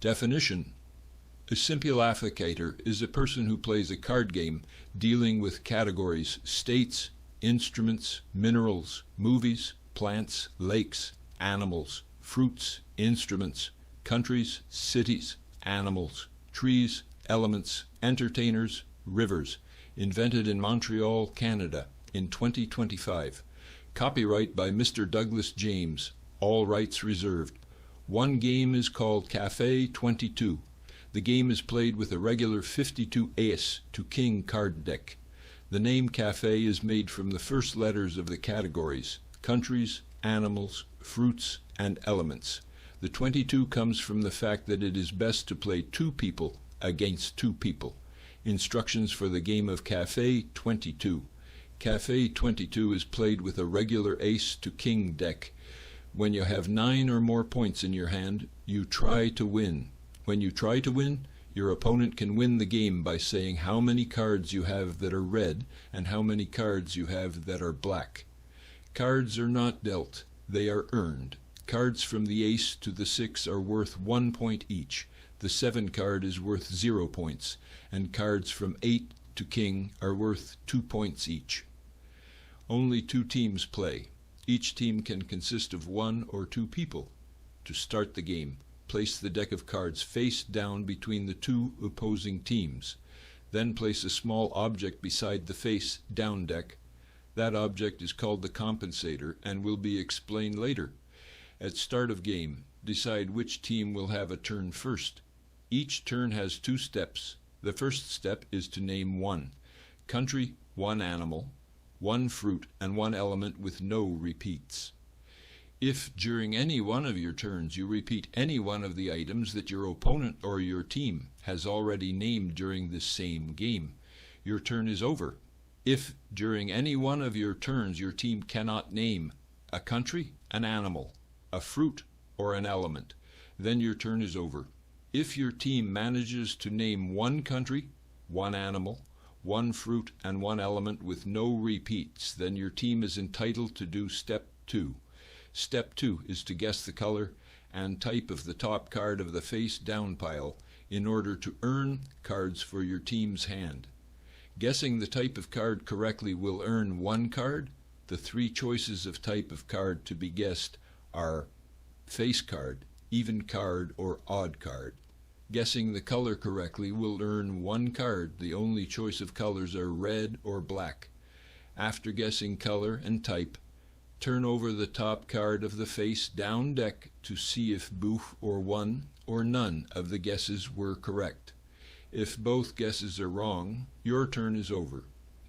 Definition: a simplafficator is a person who plays a card game dealing with categories, states, instruments, minerals, movies, plants, lakes, animals, fruits, instruments, countries, cities, animals, trees, elements, entertainers, rivers. Invented in Montreal, Canada, in 2025. Copyright by Mr. Douglas James. All rights reserved. One game is called Café 22. The game is played with a regular 52 ace to king card deck. The name Café is made from the first letters of the categories, countries, animals, fruits, and elements. The 22 comes from the fact that it is best to play two people against two people. Instructions for the game of Café 22. Café 22 is played with a regular ace to king deck. When you have 9 or more points in your hand, you try to win. When you try to win, your opponent can win the game by saying how many cards you have that are red and how many cards you have that are black. Cards are not dealt, they are earned. Cards from the ace to the 6 are worth 1 point each. The 7 card is worth 0 points, and cards from 8 to king are worth 2 points each. Only 2 teams play. Each team can consist of 1 or 2 people. To start the game, place the deck of cards face down between the 2 opposing teams. Then place a small object beside the face down deck. That object is called the compensator and will be explained later. At start of game, decide which team will have a turn first. Each turn has 2 steps. The first step is to name 1 country, 1 animal, 1 fruit, and 1 element with no repeats. If during any one of your turns you repeat any one of the items that your opponent or your team has already named during this same game, your turn is over. If during any one of your turns your team cannot name a country, an animal, a fruit, or an element, then your turn is over. If your team manages to name 1 country, 1 animal, 1 fruit, and 1 element with no repeats, then your team is entitled to do step 2. Step 2 is to guess the color and type of the top card of the face down pile in order to earn cards for your team's hand. Guessing the type of card correctly will earn 1 card. The 3 choices of type of card to be guessed are face card, even card, or odd card. Guessing the color correctly will earn 1 card. The only choice of colors are red or black. After guessing color and type, turn over the top card of the face down deck to see if both or one or none of the guesses were correct. If both guesses are wrong, your turn is over,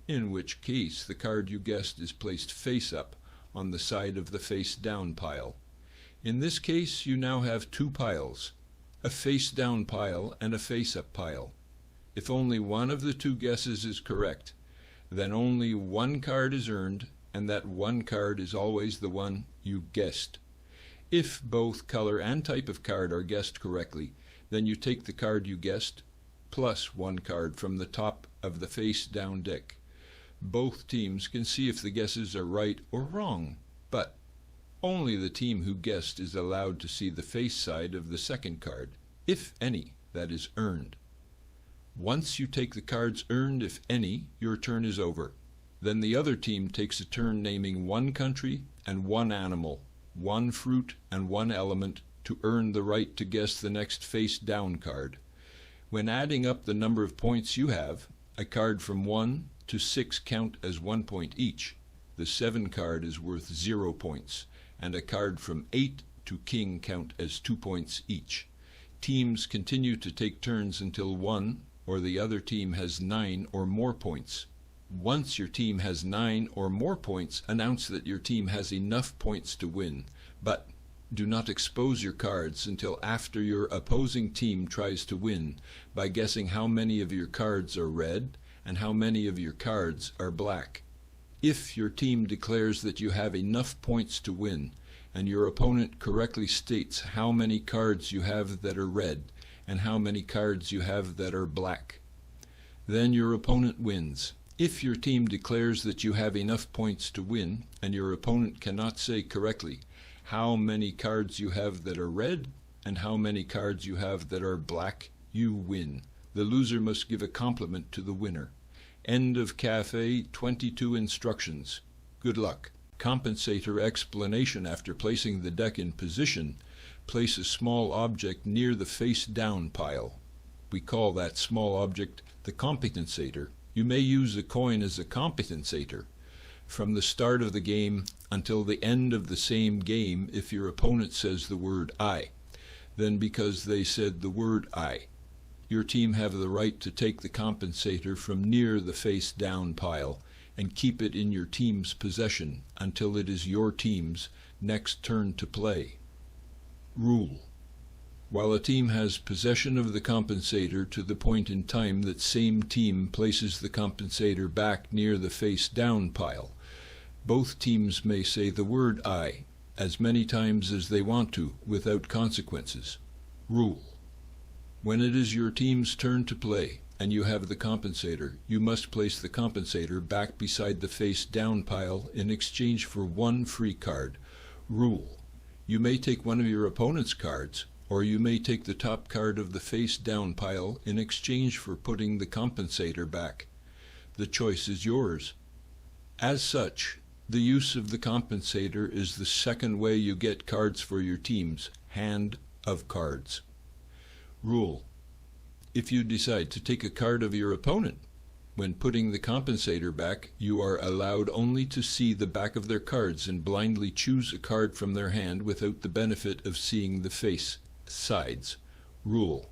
in which case the card you guessed is placed face up on the side of the face down pile. In this case, you now have 2 piles, a face down pile and a face up pile. If only one of the 2 guesses is correct, then only 1 card is earned, and that 1 card is always the one you guessed. If both color and type of card are guessed correctly, then you take the card you guessed plus 1 card from the top of the face down deck. Both teams can see if the guesses are right or wrong, but only the team who guessed is allowed to see the face side of the second card, if any, that is earned. Once you take the cards earned, if any, your turn is over. Then the other team takes a turn naming 1 country and 1 animal, 1 fruit and 1 element to earn the right to guess the next face down card. When adding up the number of points you have, a card from 1 to 6 count as 1 point each. The 7 card is worth 0 points, and a card from 8 to king count as 2 points each. Teams continue to take turns until one or the other team has 9 or more points. Once your team has 9 or more points, announce that your team has enough points to win, but do not expose your cards until after your opposing team tries to win by guessing how many of your cards are red and how many of your cards are black. If your team declares that you have enough points to win, and your opponent correctly states how many cards you have that are red and how many cards you have that are black, then your opponent wins. If your team declares that you have enough points to win, and your opponent cannot say correctly how many cards you have that are red and how many cards you have that are black, you win. The loser must give a compliment to the winner. End of cafe. 22 instructions. Good luck. Compensator explanation. After placing the deck in position, place a small object near the face-down pile. We call that small object the compensator. You may use a coin as a compensator from the start of the game until the end of the same game if your opponent says the word I. Then because they said the word I, your team have the right to take the compensator from near the face-down pile and keep it in your team's possession until it is your team's next turn to play. Rule: while a team has possession of the compensator to the point in time that same team places the compensator back near the face-down pile, both teams may say the word I as many times as they want to without consequences. Rule: when it is your team's turn to play and you have the compensator, you must place the compensator back beside the face-down pile in exchange for one free card. Rule: you may take one of your opponent's cards, or you may take the top card of the face-down pile in exchange for putting the compensator back. The choice is yours. As such, the use of the compensator is the second way you get cards for your team's hand of cards. Rule: if you decide to take a card of your opponent, when putting the compensator back, you are allowed only to see the back of their cards and blindly choose a card from their hand without the benefit of seeing the face sides. Rule: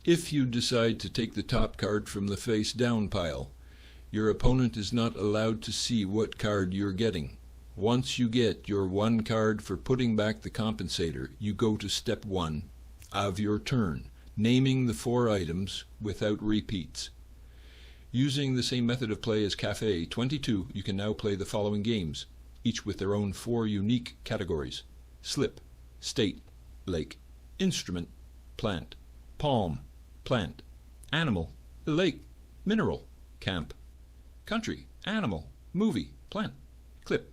if you decide to take the top card from the face-down pile, your opponent is not allowed to see what card you're getting. Once you get your one card for putting back the compensator, you go to step 1 of your turn, naming the 4 items without repeats. Using the same method of play as Cafe 22, you can now play the following games, each with their own 4 unique categories: slip, state, lake, instrument, plant, palm, plant, animal, lake, mineral, camp, country, animal, movie, plant, clip,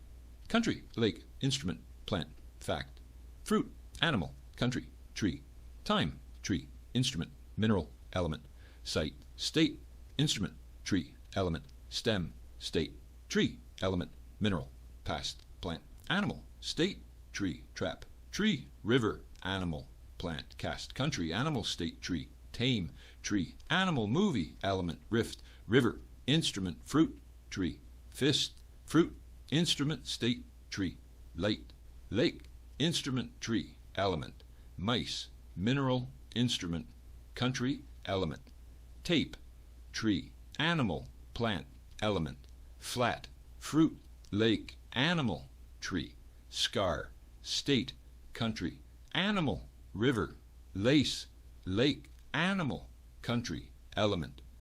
country, lake, instrument, plant, fact, fruit, animal, country, tree, time, tree, instrument, mineral, element, site, state, instrument, tree, element, stem, state, tree, element, mineral, past, plant, animal, state, tree, trap, tree, river, animal, plant, cast, country, animal, state, tree, tame, tree, animal, movie, element, rift, river, instrument, fruit, tree, fist, fruit, instrument, state, tree, light, lake, instrument, tree, element, mice, mineral, instrument, country, element, tape, tree, animal, plant, element, flat, fruit, lake, animal, tree, scar, state, country, animal, river, lace, lake, animal, country, element,